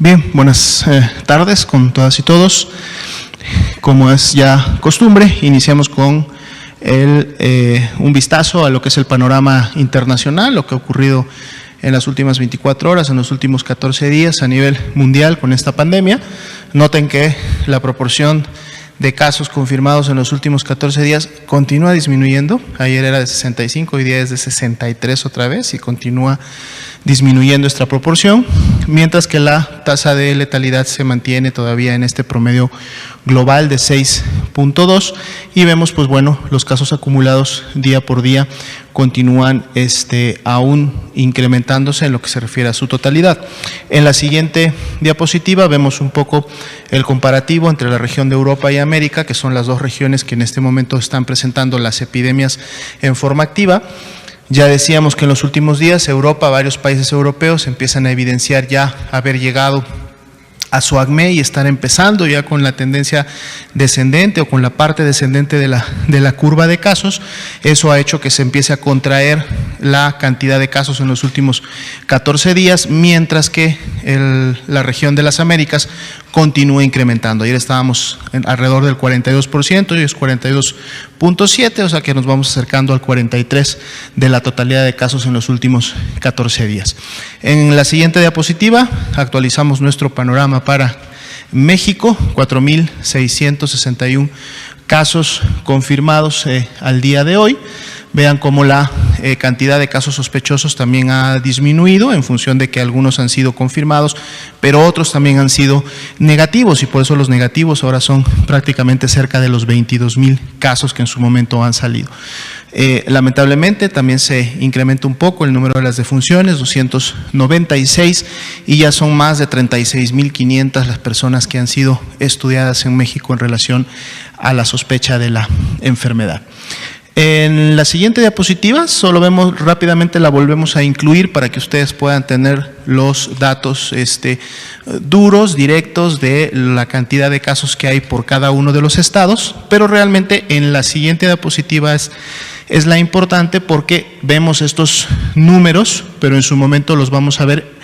Bien, buenas tardes con todas y todos. Como es ya costumbre, iniciamos con un vistazo a lo que es el panorama internacional, lo que ha ocurrido en las últimas 24 horas, en los últimos 14 días a nivel mundial con esta pandemia. Noten que la proporción de casos confirmados en los últimos 14 días continúa disminuyendo. Ayer era de 65, hoy día es de 63 otra vez y continúa disminuyendo esta proporción, mientras que la tasa de letalidad se mantiene todavía en este promedio global de 6.2 y vemos pues bueno, los casos acumulados día por día continúan aún incrementándose en lo que se refiere a su totalidad. En la siguiente diapositiva vemos un poco el comparativo entre la región de Europa y América, que son las dos regiones que en este momento están presentando las epidemias en forma activa. Ya decíamos que en los últimos días Europa, varios países europeos empiezan a evidenciar ya haber llegado a su acme y estar empezando ya con la tendencia descendente o con la parte descendente de la curva de casos. Eso ha hecho que se empiece a contraer la cantidad de casos en los últimos 14 días, mientras que la región de las Américas continúa incrementando. Ayer estábamos alrededor del 42%, hoy es 42.7%, o sea que nos vamos acercando al 43% de la totalidad de casos en los últimos 14 días. En la siguiente diapositiva actualizamos nuestro panorama para México, 4.661 casos confirmados al día de hoy. Vean cómo la cantidad de casos sospechosos también ha disminuido en función de que algunos han sido confirmados, pero otros también han sido negativos y por eso los negativos ahora son prácticamente cerca de los 22,000 casos que en su momento han salido. Lamentablemente también se incrementa un poco el número de las defunciones, 296, y ya son más de 36,500 las personas que han sido estudiadas en México en relación a la sospecha de la enfermedad. En la siguiente diapositiva solo vemos rápidamente, la volvemos a incluir para que ustedes puedan tener los datos duros, directos de la cantidad de casos que hay por cada uno de los estados, pero realmente en la siguiente diapositiva es la importante porque vemos estos números, pero en su momento los vamos a ver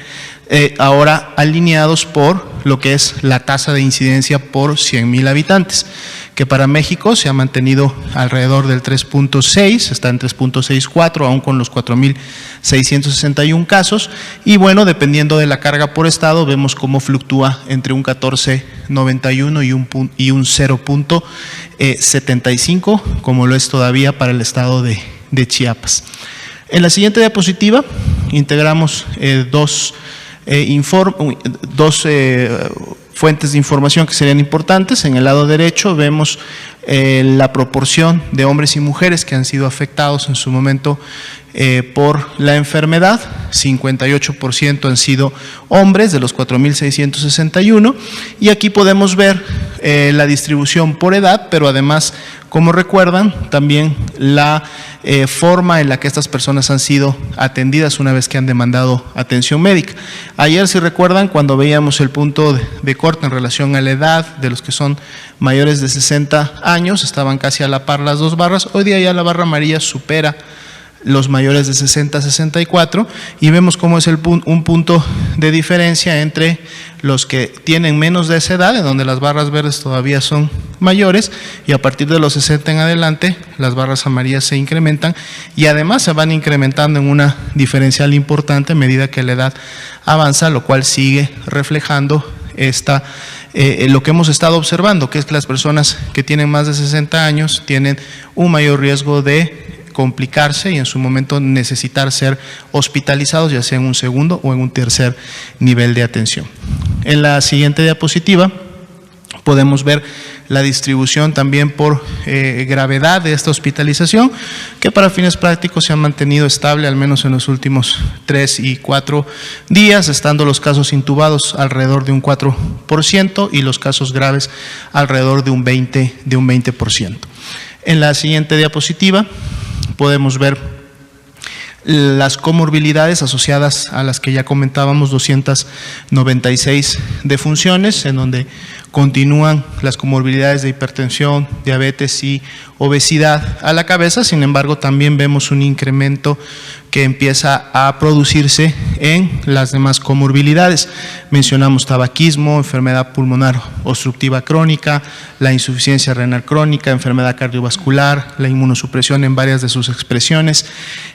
ahora alineados por lo que es la tasa de incidencia por 100,000 habitantes, que para México se ha mantenido alrededor del 3.6, está en 3.64, aún con los 4.661 casos, y bueno, dependiendo de la carga por estado, vemos cómo fluctúa entre un 14.91 y un 0.75, como lo es todavía para el estado de Chiapas. En la siguiente diapositiva integramos dos fuentes de información que serían importantes. En el lado derecho vemos la proporción de hombres y mujeres que han sido afectados en su momento por la enfermedad. 58% han sido hombres de los 4.661, y aquí podemos ver la distribución por edad, pero además, como recuerdan, también la forma en la que estas personas han sido atendidas una vez que han demandado atención médica. Ayer, si recuerdan, cuando veíamos el punto de corte en relación a la edad de los que son mayores de 60 años, estaban casi a la par las dos barras. Hoy día ya la barra amarilla supera los mayores de 60 a 64 y vemos cómo es un punto de diferencia entre los que tienen menos de esa edad, en donde las barras verdes todavía son mayores, y a partir de los 60 en adelante las barras amarillas se incrementan y además se van incrementando en una diferencial importante a medida que la edad avanza, lo cual sigue reflejando lo que hemos estado observando, que es que las personas que tienen más de 60 años tienen un mayor riesgo de complicarse y en su momento necesitar ser hospitalizados, ya sea en un segundo o en un tercer nivel de atención. En la siguiente diapositiva podemos ver la distribución también por gravedad de esta hospitalización, que para fines prácticos se ha mantenido estable al menos en los últimos 3 y 4 días, estando los casos intubados alrededor de un 4% y los casos graves alrededor de un 20%. En la siguiente diapositiva podemos ver las comorbilidades asociadas a las que ya comentábamos, 296 defunciones, en donde continúan las comorbilidades de hipertensión, diabetes y obesidad a la cabeza. Sin embargo, también vemos un incremento que empieza a producirse en las demás comorbilidades. Mencionamos tabaquismo, enfermedad pulmonar obstructiva crónica, la insuficiencia renal crónica, enfermedad cardiovascular, la inmunosupresión en varias de sus expresiones,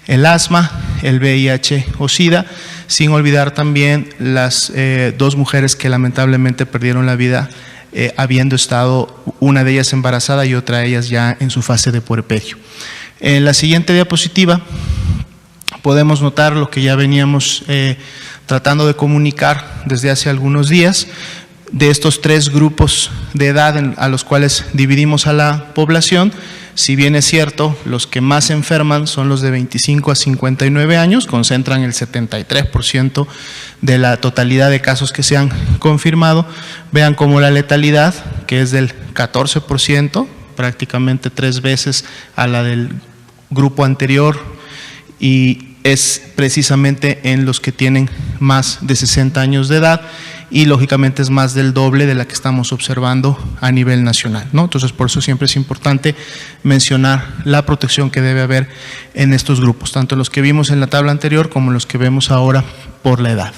el asma, el VIH o SIDA, sin olvidar también las 2 mujeres que lamentablemente perdieron la vida habiendo estado una de ellas embarazada y otra de ellas ya en su fase de puerperio. En la siguiente diapositiva podemos notar lo que ya veníamos tratando de comunicar desde hace algunos días, de estos 3 grupos de edad a los cuales dividimos a la población. Si bien es cierto, los que más se enferman son los de 25 a 59 años, concentran el 73% de la totalidad de casos que se han confirmado. Vean cómo la letalidad, que es del 14%, prácticamente 3 veces a la del grupo anterior, y es precisamente en los que tienen más de 60 años de edad, y lógicamente es más del doble de la que estamos observando a nivel nacional, ¿no? Entonces, por eso siempre es importante mencionar la protección que debe haber en estos grupos, tanto los que vimos en la tabla anterior como los que vemos ahora por la edad.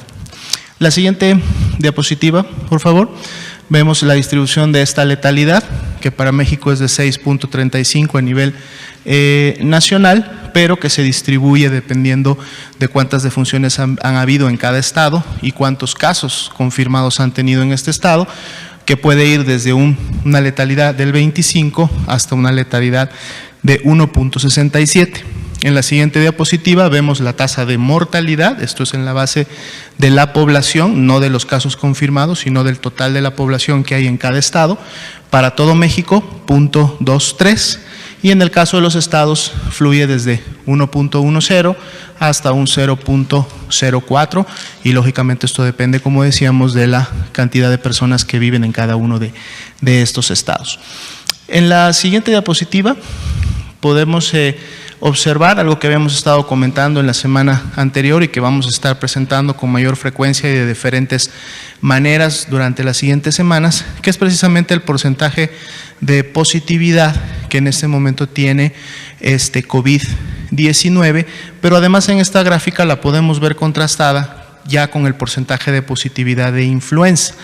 La siguiente diapositiva, por favor. Vemos la distribución de esta letalidad, que para México es de 6.35 a nivel nacional, pero que se distribuye dependiendo de cuántas defunciones han habido en cada estado y cuántos casos confirmados han tenido en este estado, que puede ir desde una letalidad del 25 hasta una letalidad de 1.67. En la siguiente diapositiva vemos la tasa de mortalidad, esto es en la base de la población, no de los casos confirmados, sino del total de la población que hay en cada estado. Para todo México, 0.23, y en el caso de los estados fluye desde 1.10 hasta un 0.04, y lógicamente esto depende, como decíamos, de la cantidad de personas que viven en cada uno de estos estados. En la siguiente diapositiva podemos observar algo que habíamos estado comentando en la semana anterior y que vamos a estar presentando con mayor frecuencia y de diferentes maneras durante las siguientes semanas, que es precisamente el porcentaje de positividad que en este momento tiene COVID-19, pero además en esta gráfica la podemos ver contrastada ya con el porcentaje de positividad de influenza.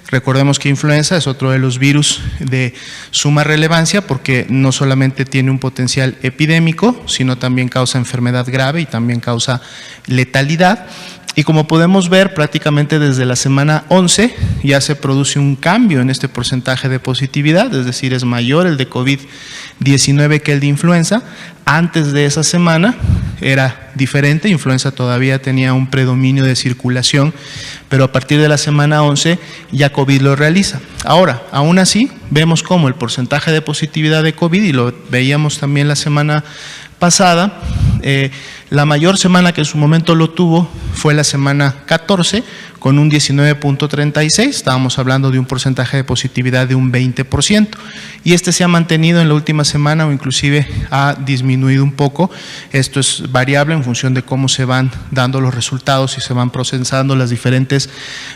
Recordemos que influenza es otro de los virus de suma relevancia porque no solamente tiene un potencial epidémico, sino también causa enfermedad grave y también causa letalidad. Y como podemos ver, prácticamente desde la semana 11 ya se produce un cambio en este porcentaje de positividad, es decir, es mayor el de COVID-19 que el de influenza. Antes de esa semana era diferente, influenza todavía tenía un predominio de circulación, pero a partir de la semana 11 ya COVID lo realiza. Ahora, aún así, vemos cómo el porcentaje de positividad de COVID, y lo veíamos también la semana pasada, la mayor semana que en su momento lo tuvo fue la semana 14 con un 19.36, estábamos hablando de un porcentaje de positividad de un 20%, y este se ha mantenido en la última semana o inclusive ha disminuido un poco. Esto es variable en función de cómo se van dando los resultados y se van procesando las diferentes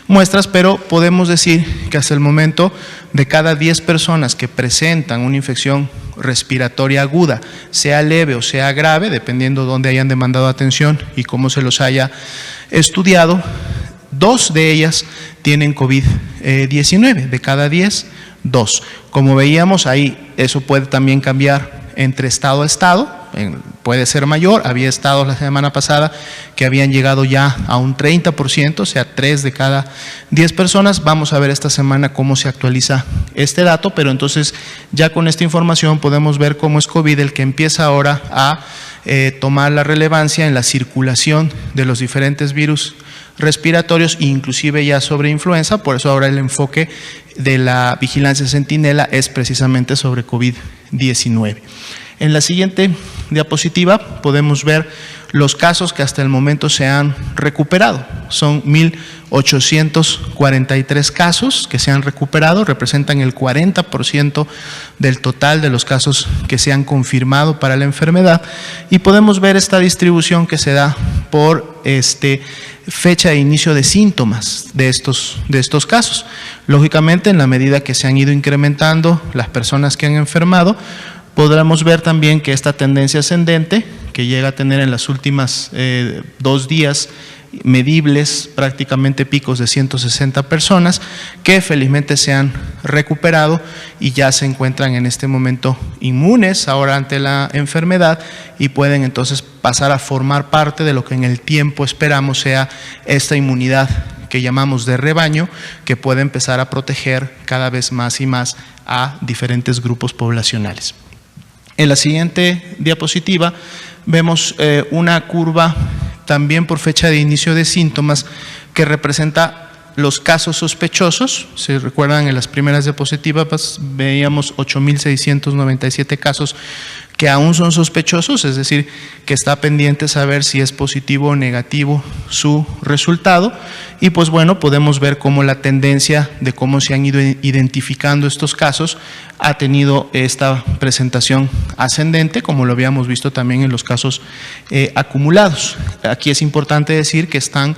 muestras, pero podemos decir que hasta el momento de cada 10 personas que presentan una infección respiratoria aguda, sea leve o sea grave, dependiendo de dónde hayan demandado atención y cómo se los haya estudiado, 2 de ellas tienen COVID-19, de cada 10, 2. Como veíamos ahí, eso puede también cambiar entre estado a estado, puede ser mayor. Había estados la semana pasada que habían llegado ya a un 30%, o sea, 3 de cada 10 personas. Vamos a ver esta semana cómo se actualiza este dato, pero entonces ya con esta información podemos ver cómo es COVID el que empieza ahora a tomar la relevancia en la circulación de los diferentes virus respiratorios, inclusive ya sobre influenza. Por eso ahora el enfoque de la vigilancia centinela es precisamente sobre COVID-19. En la siguiente diapositiva podemos ver los casos que hasta el momento se han recuperado. Son 1.843 casos que se han recuperado, representan el 40% del total de los casos que se han confirmado para la enfermedad, y podemos ver esta distribución que se da por fecha de inicio de síntomas de estos casos. Lógicamente, en la medida que se han ido incrementando las personas que han enfermado, podremos ver también que esta tendencia ascendente, que llega a tener en las últimas 2 días medibles prácticamente picos de 160 personas, que felizmente se han recuperado y ya se encuentran en este momento inmunes ahora ante la enfermedad y pueden entonces pasar a formar parte de lo que en el tiempo esperamos sea esta inmunidad que llamamos de rebaño, que puede empezar a proteger cada vez más y más a diferentes grupos poblacionales. En la siguiente diapositiva vemos una curva también por fecha de inicio de síntomas que representa los casos sospechosos. Si recuerdan, en las primeras diapositivas veíamos 8.697 casos que aún son sospechosos, es decir, que está pendiente saber si es positivo o negativo su resultado. Y pues bueno, podemos ver cómo la tendencia de cómo se han ido identificando estos casos ha tenido esta presentación ascendente, como lo habíamos visto también en los casos acumulados. Aquí es importante decir que están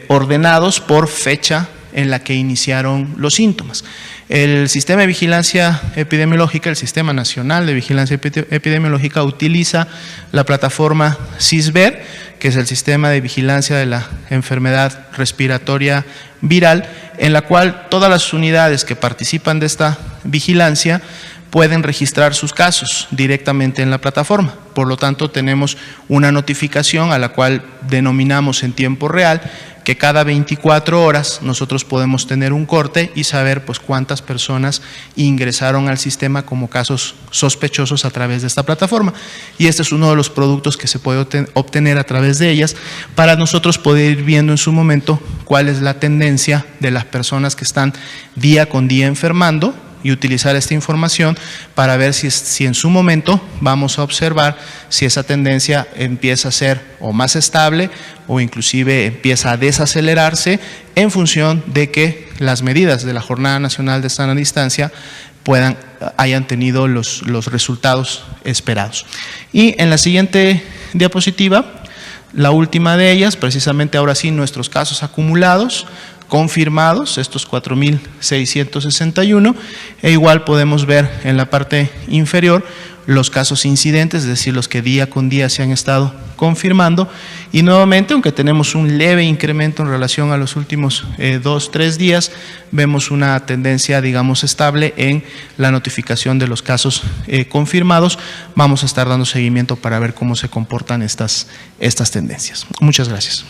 ordenados por fecha en la que iniciaron los síntomas. El Sistema de Vigilancia Epidemiológica, el Sistema Nacional de Vigilancia Epidemiológica, utiliza la plataforma SISVER, que es el Sistema de Vigilancia de la Enfermedad Respiratoria Viral, en la cual todas las unidades que participan de esta vigilancia pueden registrar sus casos directamente en la plataforma. Por lo tanto, tenemos una notificación a la cual denominamos en tiempo real, que cada 24 horas nosotros podemos tener un corte y saber pues cuántas personas ingresaron al sistema como casos sospechosos a través de esta plataforma. Y este es uno de los productos que se puede obtener a través de ellas para nosotros poder ir viendo en su momento cuál es la tendencia de las personas que están día con día enfermando, y utilizar esta información para ver si en su momento vamos a observar si esa tendencia empieza a ser o más estable o inclusive empieza a desacelerarse en función de que las medidas de la Jornada Nacional de Sana Distancia hayan tenido los resultados esperados. Y en la siguiente diapositiva, la última de ellas, precisamente ahora sí nuestros casos acumulados, confirmados, estos 4.661, e igual podemos ver en la parte inferior los casos incidentes, es decir, los que día con día se han estado confirmando, y nuevamente, aunque tenemos un leve incremento en relación a los últimos 2-3 días, vemos una tendencia, digamos, estable en la notificación de los casos confirmados. Vamos a estar dando seguimiento para ver cómo se comportan estas tendencias. Muchas gracias.